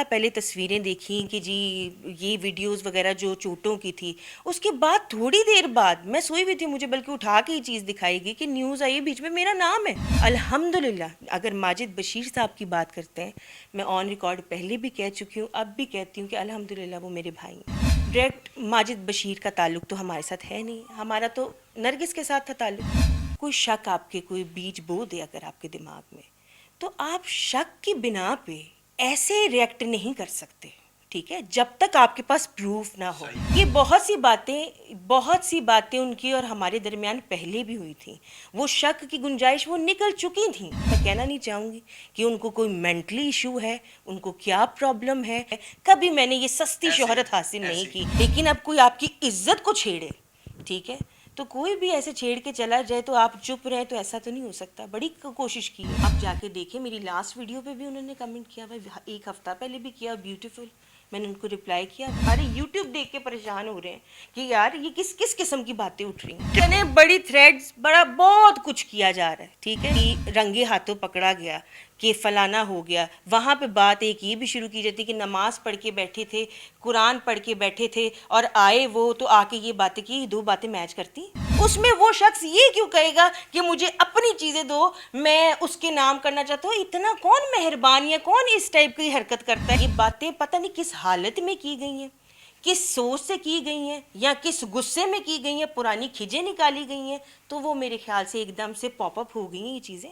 پہلے تصویریں دیکھیں کہ جی یہ ویڈیوز وغیرہ جو چوٹوں کی تھی، اس کے بعد تھوڑی دیر بعد میں سوئی ہوئی تھی، مجھے بلکہ اٹھا کے یہ چیز دکھائی گئی کہ نیوز آئی بیچ میں میرا نام ہے۔ الحمدللہ اگر ماجد بشیر صاحب کی بات کرتے ہیں، میں آن ریکارڈ پہلے بھی کہہ چکی ہوں، اب بھی کہتی ہوں کہ الحمدللہ وہ میرے بھائی ہیں۔ ڈائریکٹ ماجد بشیر کا تعلق تو ہمارے ساتھ ہے نہیں، ہمارا تو نرگس کے ساتھ تھا تعلق۔ کوئی شک آپ کے کوئی بیج بو دے اگر آپ کے دماغ میں، تو آپ شک کی بنا پہ ایسے ریئیکٹ نہیں کر سکتے، ٹھیک ہے، جب تک آپ کے پاس پروف نہ ہو۔ یہ بہت سی باتیں ان کی اور ہمارے درمیان پہلے بھی ہوئی تھیں، وہ شک کی گنجائش وہ نکل چکی تھیں۔ میں کہنا نہیں چاہوں گی کہ ان کو کوئی مینٹلی ایشو ہے، ان کو کیا پرابلم ہے، کبھی میں نے یہ سستی شہرت حاصل نہیں کی، لیکن اب کوئی آپ کی عزت کو چھیڑے، ٹھیک ہے، تو کوئی بھی ایسے چھیڑ کے چلا جائے تو آپ چپ رہیں، تو ایسا تو نہیں ہو سکتا۔ بڑی کوشش کی ہے، آپ جا کے دیکھیں میری لاسٹ ویڈیو پہ بھی انہوں نے کمنٹ کیا، بھائی ایک ہفتہ پہلے بھی کیا، بیوٹیفل، میں نے ان کو رپلائی کیا۔ ارے یوٹیوب دیکھ کے پریشان ہو رہے ہیں کہ یار یہ کس قسم کی باتیں اٹھ رہی ہیں، یعنی بڑی تھریڈز، بہت کچھ کیا جا رہا ہے، ٹھیک ہے، رنگے ہاتھوں پکڑا گیا کہ فلانا ہو گیا، وہاں پہ بات ایک یہ بھی شروع کی جاتی کہ نماز پڑھ کے بیٹھے تھے، قرآن پڑھ کے بیٹھے تھے اور آئے وہ تو آ کے یہ باتیں کی، دو باتیں میچ کرتی۔ اس میں وہ شخص یہ کیوں کہے گا کہ مجھے اپنی چیزیں دو، میں اس کے نام کرنا چاہتا ہوں؟ اتنا کون مہربان یا کون اس ٹائپ کی حرکت کرتا ہے؟ یہ باتیں پتہ نہیں کس حالت میں کی گئی ہیں، کس سوچ سے کی گئی ہیں، یا کس غصے میں کی گئی ہیں، پرانی کھجیں نکالی گئی ہیں، تو وہ میرے خیال سے ایک دم سے پاپ اپ ہو گئی ہیں یہ چیزیں۔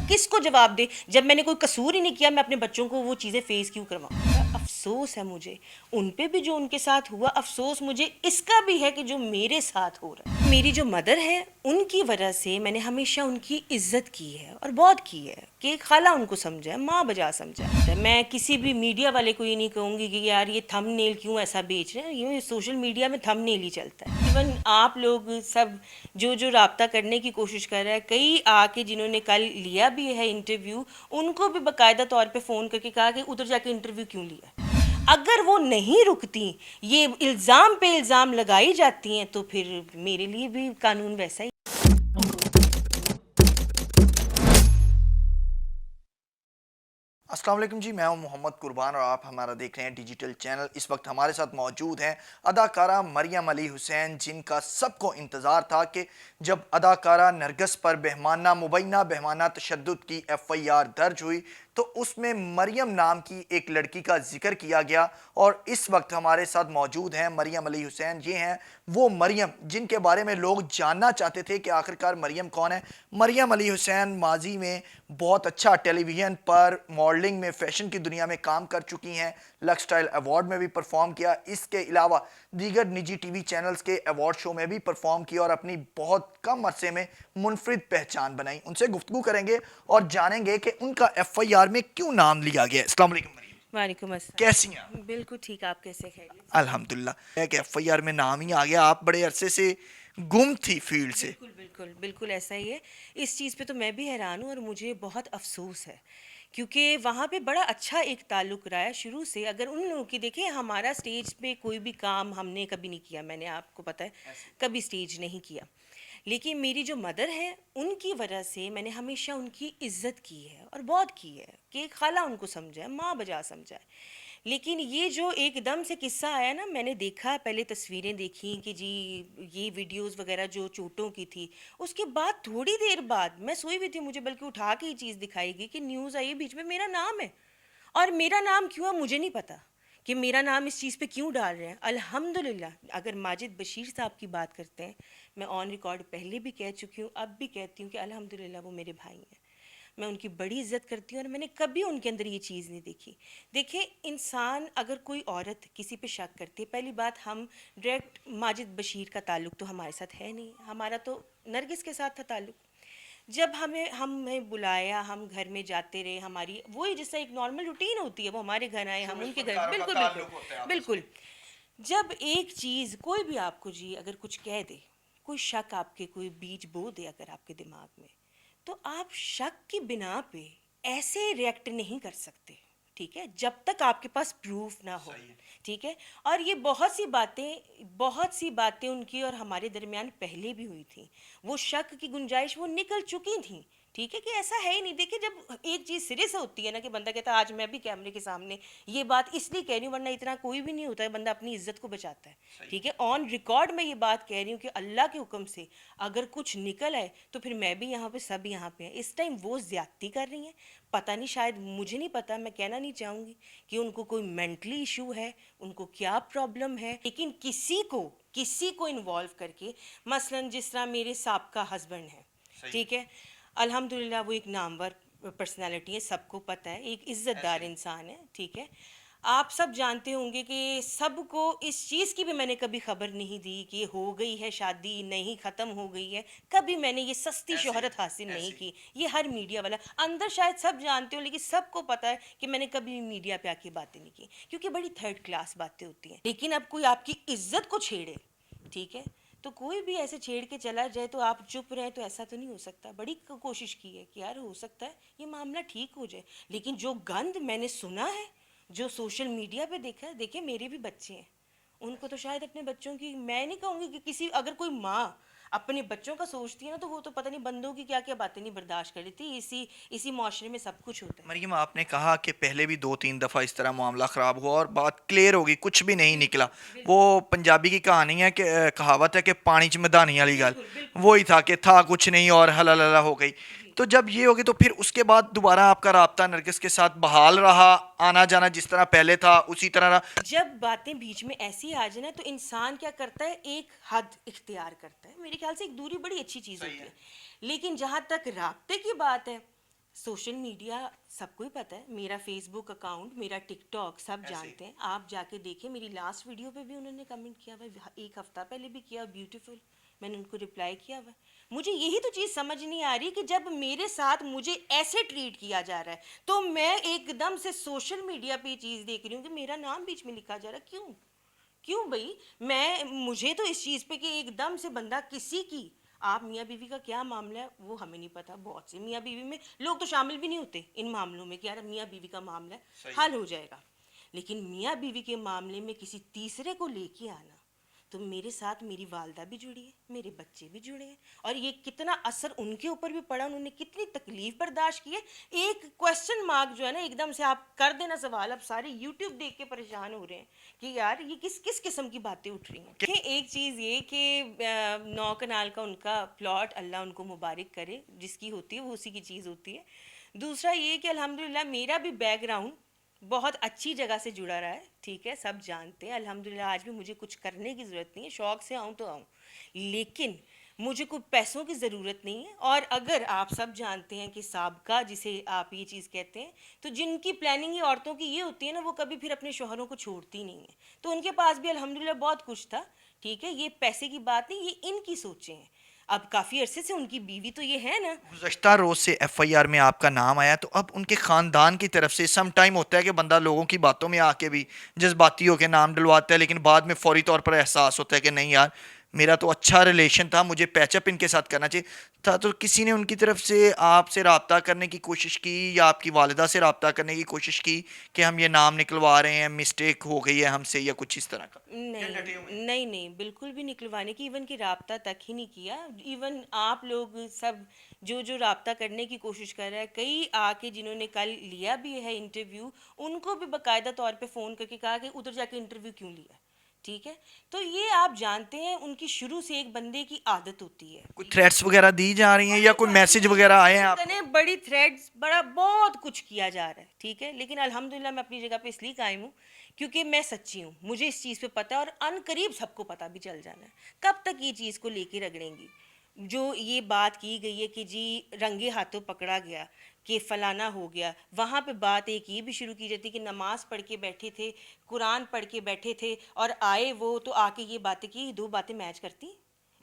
کس کو جواب دے؟ جب میں نے کوئی قصور ہی نہیں کیا، میں اپنے بچوں کو وہ چیزیں فیس کیوں کرواؤں؟ افسوس ہے مجھے ان پہ بھی جو ان کے ساتھ ہوا، افسوس مجھے اس کا بھی ہے کہ جو میرے ساتھ ہو رہا ہے۔ میری جو مدر ہے ان کی وجہ سے میں نے ہمیشہ ان کی عزت کی ہے اور بہت کی ہے کہ خالہ ان کو سمجھا ہے، ماں بجا سمجھا ہے۔ میں کسی بھی میڈیا والے کو یہ نہیں کہوں گی کہ یار یہ تھم نیل کیوں ایسا بیچ رہے ہیں، یہ سوشل میڈیا میں تھم نیل ہی چلتا ہے۔ ایون آپ لوگ سب جو رابطہ کرنے کی کوشش کر رہا ہے، کئی آ کے جنہوں نے کل لیا بھی ہے انٹرویو، ان کو بھی باقاعدہ طور پہ فون کر کے کہا کہ ادھر جا کے انٹرویو کیوں لیا۔ اگر وہ نہیں رکتی، یہ الزام پہ الزام لگائی جاتی ہیں، تو پھر میرے لیے بھی قانون ویسا ہی۔ السلام علیکم جی، میں ہوں محمد قربان اور آپ ہمارا دیکھ رہے ہیں ڈیجیٹل چینل۔ اس وقت ہمارے ساتھ موجود ہیں اداکارہ مریم علی حسین، جن کا سب کو انتظار تھا کہ جب اداکارہ نرگس پر مبینہ بہمانہ تشدد کی ایف آئی آر درج ہوئی تو اس میں مریم نام کی ایک لڑکی کا ذکر کیا گیا، اور اس وقت ہمارے ساتھ موجود ہیں مریم علی حسین۔ یہ ہیں وہ مریم جن کے بارے میں لوگ جاننا چاہتے تھے کہ آخرکار مریم کون ہے۔ مریم علی حسین ماضی میں بہت اچھا ٹیلی ویژن پر ماڈلنگ میں، فیشن کی دنیا میں کام کر چکی ہیں، لکس سٹائل ایوارڈ میں بھی پرفارم کیا، اس کے علاوہ دیگر نجی ٹی وی چینلز کے ایوارڈ شو میں بھی پرفارم کیا اور اپنی بہت کم عرصے میں منفرد پہچان بنائی۔ ان سے گفتگو کریں گے اور جانیں گے کہ ان کا ایف آئی آر میں کیوں نام لیا گیا۔ السلام علیکم مریم، وعلیکم السلام۔ کیسی ہیں آپ؟ بالکل ٹھیک، آپ کیسے خیریت؟ الحمدللہ ہے کہ ایف آئی آر میں نام ہی آ گیا، آپ بڑے عرصے سے گم تھی فیلڈ سے۔ بالکل ایسا ہی ہے۔ اس چیز پہ تو میں بھی حیران ہوں اور مجھے بہت افسوس ہے، کیونکہ وہاں پہ بڑا اچھا ایک تعلق رہا ہے شروع سے۔ اگر ان لوگوں کی دیکھیں، ہمارا سٹیج پہ کوئی بھی کام ہم نے کبھی نہیں کیا، میں نے آپ کو پتہ ہے کبھی سٹیج نہیں کیا، لیکن میری جو مدر ہے ان کی وجہ سے میں نے ہمیشہ ان کی عزت کی ہے اور بہت کی ہے کہ خالہ ان کو سمجھا ہے، ماں بجا سمجھا ہے۔ لیکن یہ جو ایک دم سے قصہ آیا نا، میں نے دیکھا، پہلے تصویریں دیکھیں کہ جی یہ ویڈیوز وغیرہ جو چوٹوں کی تھی، اس کے بعد تھوڑی دیر بعد میں سوئی ہوئی تھی، مجھے بلکہ اٹھا کے یہ چیز دکھائی گئی کہ نیوز آئی بیچ میں میرا نام ہے، اور میرا نام کیوں ہے مجھے نہیں پتا کہ میرا نام اس چیز پہ کیوں ڈال رہے ہیں۔ الحمدللہ اگر ماجد بشیر صاحب کی بات کرتے ہیں، میں آن ریکارڈ پہلے بھی کہہ چکی ہوں، اب بھی کہتی ہوں کہ الحمدللہ وہ میرے بھائی ہیں، میں ان کی بڑی عزت کرتی ہوں اور میں نے کبھی ان کے اندر یہ چیز نہیں دیکھی۔ دیکھیں، انسان اگر کوئی عورت کسی پہ شک کرتی ہے، پہلی بات ہم ڈائریکٹ ماجد بشیر کا تعلق تو ہمارے ساتھ ہے نہیں، ہمارا تو نرگس کے ساتھ تھا تعلق۔ جب ہمیں بلایا، ہم گھر میں جاتے رہے، ہماری وہی جیسا ایک نارمل روٹین ہوتی ہے، وہ ہمارے گھر آئے، ہم ان کے گھر، بالکل۔ جب ایک چیز کوئی بھی آپ کو جی اگر کچھ کہہ دے، کوئی شک آپ کے کوئی بیج بو دے اگر آپ کے دماغ میں، تو آپ شک کی بنا پہ ایسے ریئیکٹ نہیں کر سکتے، ٹھیک ہے، جب تک آپ کے پاس پروف نہ ہو، ٹھیک ہے۔ اور یہ بہت سی باتیں ان کی اور ہمارے درمیان پہلے بھی ہوئی تھیں، وہ شک کی گنجائش وہ نکل چکی تھیں، ٹھیک ہے کہ ایسا ہے ہی نہیں. دیکھیں جب ایک چیز سرے سے ہوتی ہے نا کہ بندہ کہتا ہے آج میں بھی کیمرے کے سامنے یہ بات اس لیے کہہ رہی ہوں ورنہ اتنا کوئی بھی نہیں ہوتا ہے, بندہ اپنی عزت کو بچاتا ہے. ٹھیک ہے, آن ریکارڈ میں یہ بات کہہ رہی ہوں کہ اللہ کے حکم سے اگر کچھ نکل آئے تو پھر میں بھی یہاں پہ, سب یہاں پہ ہیں. اس ٹائم وہ زیادتی کر رہی ہیں, پتہ نہیں, شاید مجھے نہیں پتہ, میں کہنا نہیں چاہوں گی کہ ان کو کوئی مینٹلی ایشو ہے, ان کو کیا پرابلم ہے, لیکن کسی کو انوالو کر کے, مثلاً جس طرح میرے سابقہ ہسبینڈ ہیں, ٹھیک ہے, الحمدللہ وہ ایک نامور پرسنالٹی ہے, سب کو پتہ ہے, ایک عزت دار انسان ہے, ٹھیک ہے. آپ سب جانتے ہوں گے کہ سب کو اس چیز کی بھی میں نے کبھی خبر نہیں دی کہ یہ ہو گئی ہے شادی, نہیں ختم ہو گئی ہے, کبھی میں نے یہ سستی شہرت حاصل نہیں کی. یہ ہر میڈیا والا اندر شاید سب جانتے ہو, لیکن سب کو پتہ ہے کہ میں نے کبھی میڈیا پہ آ کے باتیں نہیں کی, کیونکہ بڑی تھرڈ کلاس باتیں ہوتی ہیں. لیکن اب کوئی آپ کی عزت کو چھیڑے, ٹھیک ہے, تو کوئی بھی ایسے چھیڑ کے چلا جائے تو آپ چپ رہیں, تو ایسا تو نہیں ہو سکتا. بڑی کوشش کی ہے کہ یار ہو سکتا ہے یہ معاملہ ٹھیک ہو جائے, لیکن جو گند میں نے سنا ہے, جو سوشل میڈیا پہ دیکھا ہے, دیکھیں میرے بھی بچے ہیں, ان کو تو شاید اپنے بچوں کی, میں نہیں کہوں گی کہ کسی, اگر کوئی ماں اپنے بچوں کا سوچتی ہے نا تو وہ تو پتہ نہیں بندوں کی کیا کیا باتیں نہیں برداشت کر لیتی. اسی معاشرے میں سب کچھ ہوتا ہے. مریم آپ نے کہا کہ پہلے بھی 2-3 دفعہ اس طرح معاملہ خراب ہوا اور بات کلیئر ہوگی, کچھ بھی نہیں نکلا. وہ پنجابی کی کہانی ہے کہ کہاوت ہے کہ پانی چ مدانی والی گل, وہی تھا کہ تھا کچھ نہیں اور حل ہو گئی. تو جب یہ ہوگی تو پھر اس کے بعد دوبارہ آپ کا رابطہ نرگس کے ساتھ بحال رہا, آنا جانا جس طرح پہلے تھا اسی طرح رہا؟ جب باتیں بیچ میں ایسی آ جائیں تو انسان کیا کرتا ہے, ایک حد اختیار کرتا ہے. میرے خیال سے ایک دوری بڑی اچھی چیز ہوتی ہے, لیکن جہاں تک رابطے کی بات ہے, سوشل میڈیا سب کو ہی پتہ ہے, میرا فیس بک اکاؤنٹ, میرا ٹک ٹاک سب جانتے ہیں. آپ جا کے دیکھیں, میری لاسٹ ویڈیو پہ بھی انہوں نے کمنٹ کیا ہوا ہے, ایک ہفتہ پہلے بھی کیا, بیوٹیفل, میں نے ان کو رپلائی کیا ہوا ہے. مجھے یہی تو چیز سمجھ نہیں آ رہی کہ جب میرے ساتھ مجھے ایسے ٹریٹ کیا جا رہا ہے تو میں ایک دم سے سوشل میڈیا پہ یہ چیز دیکھ رہی ہوں کہ میرا نام بیچ میں لکھا جا رہا ہے. کیوں بھائی, مجھے تو اس چیز پہ کہ ایک دم سے بندہ کسی کی, آپ میاں بیوی کا کیا معاملہ ہے وہ ہمیں نہیں پتا, بہت سے میاں بیوی میں لوگ تو شامل بھی نہیں ہوتے ان معاملوں میں کہ یار میاں بیوی کا معاملہ ہے, حل ہو جائے گا. لیکن میاں بیوی کے معاملے میں کسی تیسرے کو لے کے آنا, تو میرے ساتھ میری والدہ بھی جڑی ہے, میرے بچے بھی جڑے ہیں, اور یہ کتنا اثر ان کے اوپر بھی پڑا, انہوں نے کتنی تکلیف برداشت کی ہے. ایک کویسچن مارک جو ہے نا, ایک دم سے آپ کر دینا سوال, اب سارے یوٹیوب دیکھ کے پریشان ہو رہے ہیں کہ یار یہ کس قسم کی باتیں اٹھ رہی ہیں. ایک چیز یہ کہ 9 کنال کا ان کا پلاٹ, اللہ ان کو مبارک کرے, جس کی ہوتی ہے وہ اسی کی چیز ہوتی ہے. دوسرا یہ کہ الحمدللہ میرا بھی بیک گراؤنڈ بہت اچھی جگہ سے جڑا رہا ہے, ٹھیک ہے, سب جانتے ہیں الحمدللہ. آج بھی مجھے کچھ کرنے کی ضرورت نہیں ہے, شوق سے آؤں تو آؤں, لیکن مجھے کوئی پیسوں کی ضرورت نہیں ہے. اور اگر آپ سب جانتے ہیں کہ سابقہ جسے آپ یہ چیز کہتے ہیں, تو جن کی پلاننگ عورتوں کی یہ ہوتی ہے نا, وہ کبھی پھر اپنے شوہروں کو چھوڑتی نہیں ہیں, تو ان کے پاس بھی الحمدللہ بہت کچھ تھا, ٹھیک ہے. یہ پیسے کی بات نہیں, یہ ان کی سوچیں ہیں. اب کافی عرصے سے ان کی بیوی تو یہ ہے نا. گزشتہ روز سے ایف آئی آر میں آپ کا نام آیا, تو اب ان کے خاندان کی طرف سے سم ٹائم ہوتا ہے کہ بندہ لوگوں کی باتوں میں آ کے بھی جذباتی ہو کے نام ڈلواتا ہے, لیکن بعد میں فوری طور پر احساس ہوتا ہے کہ نہیں یار میرا تو اچھا ریلیشن تھا, مجھے پیچ اپ ان کے ساتھ کرنا چاہیے تھا. تو کسی نے ان کی طرف سے آپ سے رابطہ کرنے کی کوشش کی یا آپ کی والدہ سے رابطہ کرنے کی کوشش کی کہ ہم یہ نام نکلوا رہے ہیں, مسٹیک ہو گئی ہے ہم سے, یا کچھ اس طرح کا؟ نہیں, بالکل بھی نکلوانے کی, ایون کہ رابطہ تک ہی نہیں کیا. ایون آپ لوگ سب جو رابطہ کرنے کی کوشش کر رہا ہے, کئی آ کے جنہوں نے کل لیا بھی ہے انٹرویو, ان کو بھی باقاعدہ طور پہ فون کر کے کہا کہ ادھر جا کے انٹرویو کیوں لیا, ٹھیک ہے. تو یہ آپ جانتے ہیں ان کی شروع سے ایک بندے کی عادت ہوتی ہے. کوئی تھریٹس وغیرہ دی جا رہی ہیں یا کوئی میسج وغیرہ آئے ہیں آپ کو؟ بڑی تھریڈز, بہت کچھ کیا جا رہا ہے, ٹھیک ہے, لیکن الحمدللہ میں اپنی جگہ پہ اس لیے قائم ہوں کیونکہ میں سچی ہوں, مجھے اس چیز پہ پتہ ہے, اور ان قریب سب کو پتہ بھی چل جانا ہے. کب تک یہ چیز کو لے کے رگڑیں گی؟ جو یہ بات کی گئی ہے کہ جی رنگے ہاتھوں پکڑا گیا, کہ فلانا ہو گیا, وہاں پہ بات ایک یہ بھی شروع کی جاتی کہ نماز پڑھ کے بیٹھے تھے, قرآن پڑھ کے بیٹھے تھے, اور آئے وہ تو آ کے یہ باتیں کی, دو باتیں میچ کرتی.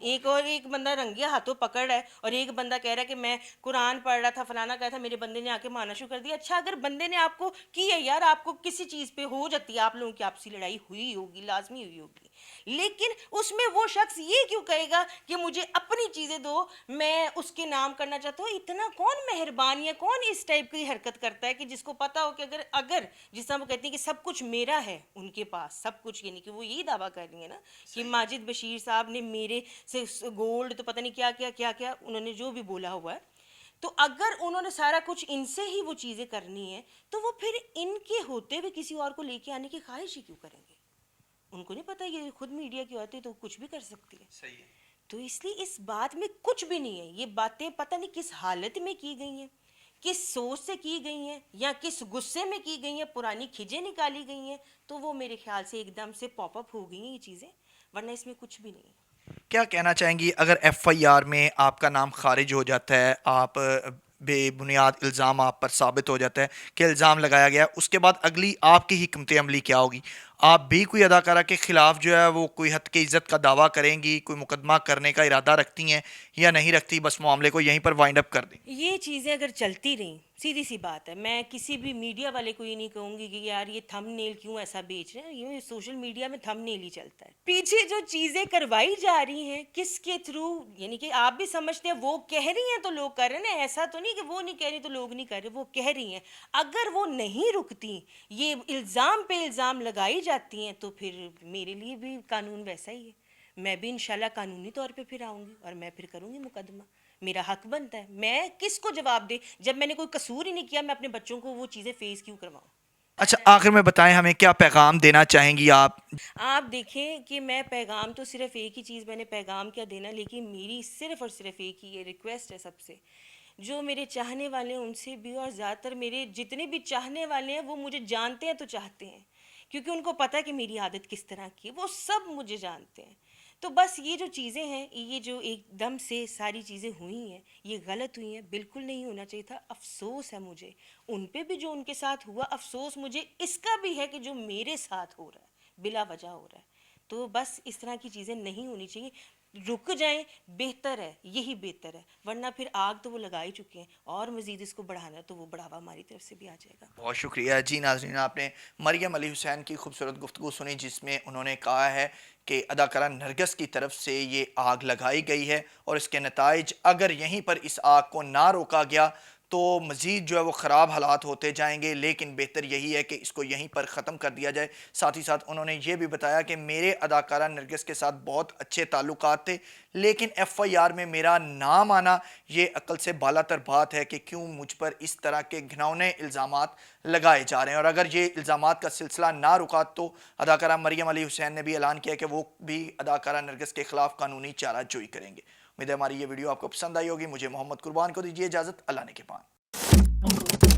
ایک بندہ رنگیا ہاتھوں پکڑ رہا ہے اور ایک بندہ کہہ رہا ہے کہ میں قرآن پڑھ رہا تھا, فلانا کہا تھا, میرے بندے نے آ کے مارنا شروع کر دیا. اچھا اگر بندے نے آپ کو کی ہے یار, آپ کو کسی چیز پہ ہو جاتی ہے, آپ لوگوں کی آپسی لڑائی ہوئی ہوگی, لازمی ہوئی ہوگی, لیکن اس میں وہ شخص یہ کیوں کہے گا کہ مجھے اپنی چیزیں دو, میں اس کے نام کرنا چاہتا ہوں. اتنا کون مہربان یا کون اس ٹائپ کی حرکت کرتا ہے کہ جس کو پتا ہو کہ اگر جس طرح وہ کہتی ہیں کہ سب کچھ میرا ہے, ان کے پاس سب کچھ, یعنی کہ وہ یہی دعویٰ کر رہی ہیں نا کہ ماجد بشیر صاحب نے میرے سے گولڈ تو پتہ نہیں کیا انہوں نے جو بھی بولا ہوا ہے, تو اگر انہوں نے سارا کچھ ان سے ہی وہ چیزیں کرنی ہیں تو وہ پھر ان کے ہوتے ہوئے کسی اور کو لے کے آنے کی خواہش ہی کیوں کریں گے؟ ان کو نہیں پتہ یہ خود میڈیا کی ہوتی ہے تو کچھ بھی کر سکتی ہے. صحیح ہے. تو اس لیے اس بات میں کچھ بھی نہیں ہے. یہ باتیں پتہ نہیں کس حالت میں کی گئی ہیں, کس سوچ سے کی گئی ہیں, یا کس غصے میں کی گئی ہیں, پرانی کھجیں نکالی گئی ہیں, تو وہ میرے خیال سے ایک دم سے پاپ اپ ہو گئی ہیں یہ چیزیں, ورنہ اس میں کچھ بھی نہیں ہے. کیا کہنا چاہیں گی اگر ایف آئی آر میں آپ کا نام خارج ہو جاتا ہے, آپ بے بنیاد الزام آپ پر ثابت ہو جاتا ہے کہ الزام لگایا گیا, اس کے بعد اگلی آپ کی حکمت عملی کیا ہوگی؟ آپ بھی کوئی اداکارہ کے خلاف جو ہے وہ کوئی حد کی عزت کا دعویٰ کریں گی, کوئی مقدمہ کرنے کا ارادہ رکھتی ہیں یا نہیں رکھتی, بس معاملے کو یہیں پر وائنڈ اپ کر دیں؟ یہ چیزیں اگر چلتی رہیں, سیدھی سی بات ہے, میں کسی بھی میڈیا والے کو یہ نہیں کہوں گی کہ یار یہ تھم نیل کیوں ایسا بیچ رہے ہیں, یہ سوشل میڈیا میں تھم نیل ہی چلتا ہے. پیچھے جو چیزیں کروائی جا رہی ہیں کس کے تھرو, یعنی کہ آپ بھی سمجھتے ہیں وہ کہہ رہی ہیں تو لوگ کر رہے ہیں, ایسا تو نہیں کہ وہ نہیں کہہ رہی تو لوگ نہیں کر رہے, وہ کہہ رہی ہیں. اگر وہ نہیں رکتی, یہ الزام پہ الزام لگائی جاتی ہیں, تو پھر میرے لیے بھی قانون ویسا ہی ہے. میں بھی انشاءاللہ قانونی طور پہ پھر آؤں گی اور میں پھر کروں گی مقدمہ. میرا حق بنتا ہے, میں کس کو جواب دے, جب میں نے کوئی قصور ہی نہیں کیا میں اپنے بچوں کو وہ چیزیں فیس کیوں کرواؤں؟ اچھا, آخر میں بتائیں ہمیں کیا پیغام دینا چاہیں گی آپ؟ آپ دیکھیں کہ میں پیغام تو صرف ایک ہی چیز, میں نے پیغام کیا دینا, لیکن میری صرف اور صرف ایک ہی یہ ریکویسٹ ہے سب سے, جو میرے چاہنے والے ہیں ان سے بھی, اور زیادہ تر میرے جتنے بھی چاہنے والے ہیں وہ مجھے جانتے ہیں تو چاہتے ہیں, کیونکہ ان کو پتہ ہے کہ میری عادت کس طرح کی ہے, وہ سب مجھے جانتے ہیں. تو بس یہ جو چیزیں ہیں, یہ جو ایک دم سے ساری چیزیں ہوئی ہیں, یہ غلط ہوئی ہیں, بالکل نہیں ہونا چاہیے تھا. افسوس ہے مجھے ان پہ بھی جو ان کے ساتھ ہوا, افسوس مجھے اس کا بھی ہے کہ جو میرے ساتھ ہو رہا ہے بلا وجہ ہو رہا ہے. تو بس اس طرح کی چیزیں نہیں ہونی چاہیے, رک جائیں بہتر ہے, یہی بہتر ہے, ورنہ پھر آگ تو وہ لگا ہی چکے ہیں, اور مزید اس کو بڑھانا تو وہ بڑھاوا ہماری طرف سے بھی آ جائے گا. بہت شکریہ جی. ناظرین, آپ نے مریم علی حسین کی خوبصورت گفتگو سنی جس میں انہوں نے کہا ہے کہ اداکارہ نرگس کی طرف سے یہ آگ لگائی گئی ہے, اور اس کے نتائج اگر یہیں پر اس آگ کو نہ روکا گیا تو مزید جو ہے وہ خراب حالات ہوتے جائیں گے, لیکن بہتر یہی ہے کہ اس کو یہیں پر ختم کر دیا جائے. ساتھ ہی ساتھ انہوں نے یہ بھی بتایا کہ میرے اداکارہ نرگس کے ساتھ بہت اچھے تعلقات تھے, لیکن ایف آئی آر میں میرا نام آنا یہ عقل سے بالا تر بات ہے کہ کیوں مجھ پر اس طرح کے گھناؤنے الزامات لگائے جا رہے ہیں. اور اگر یہ الزامات کا سلسلہ نہ رکا تو اداکارہ مریم علی حسین نے بھی اعلان کیا کہ وہ بھی اداکارہ نرگس کے خلاف قانونی چارہ جوئی کریں گے. امید ہے ہماری یہ ویڈیو آپ کو پسند آئی ہوگی. مجھے محمد قربان کو دیجیے اجازت, اللہ نے کے پان.